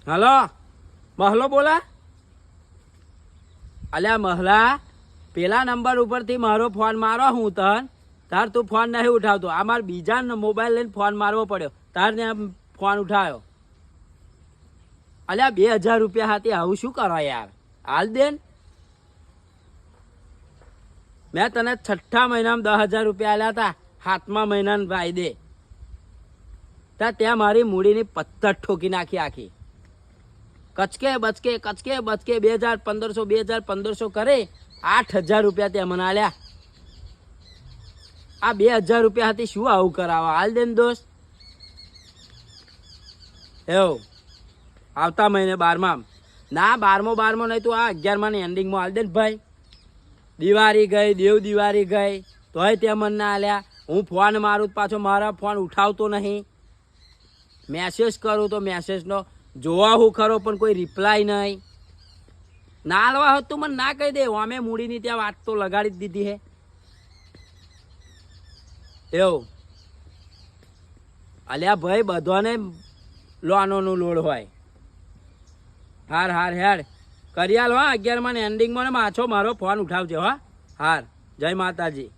Hello મહલો બોલા? અલ્યા મહલા, પેલા નંબર ઉપરથી મારો ફોન મારો હું તાર તું ફોન નહીં ઉઠાવતો. આ મારે બીજા મોબાઈલ લઈને ફોન મારવો પડ્યો, તાર ને ફોન ઉઠાવ્યો. અલ્યા 2000 રૂપિયા હાથી આવું શું કરો યાર? હાલ દેન. મેં તને 6થા મહિનામાં 10,000 રૂપિયા આલ્યા હતા, 7મા મહિનાના વાયદે. ત્યાં મારી મૂડીની પત્તર ઠોકી નાખી આખી. કચકે બચકે 2,000 કરે 8,000 રૂપિયા ત્યાં મને આલ્યા. આ 2,000 રૂપિયા હતી શું આવું કરાવો? હાલ દે ને દોસ્ત. એવું આવતા મહિને 12મા ના 12મો નહીં તું આ 11મા ની એન્ડિંગમાં હાલ દે ને ભાઈ. દિવાળી ગઈ, દેવ દિવાળી ગઈ તોય ત્યાં મને ના આલ્યા. હું ફોન મારું પાછો મારા ફોન ઉઠાવતો નહીં. મેસેજ કરું તો મેસેજનો જોવા હું ખરો પણ કોઈ રિપ્લાય નહીં. ના હાલવા હોત તું મને ના કહી દે. અમે મૂડીની ત્યાં વાત તો લગાડી જ દીધી હે. એવું અલ્યા ભાઈ બધાને લોનોનું લોડ હોય. હાર હેડ કરી આલો હા 11મા ને એન્ડિંગમાં ને માછો મારો ફોન ઉઠાવજો હા. હાર જય માતાજી.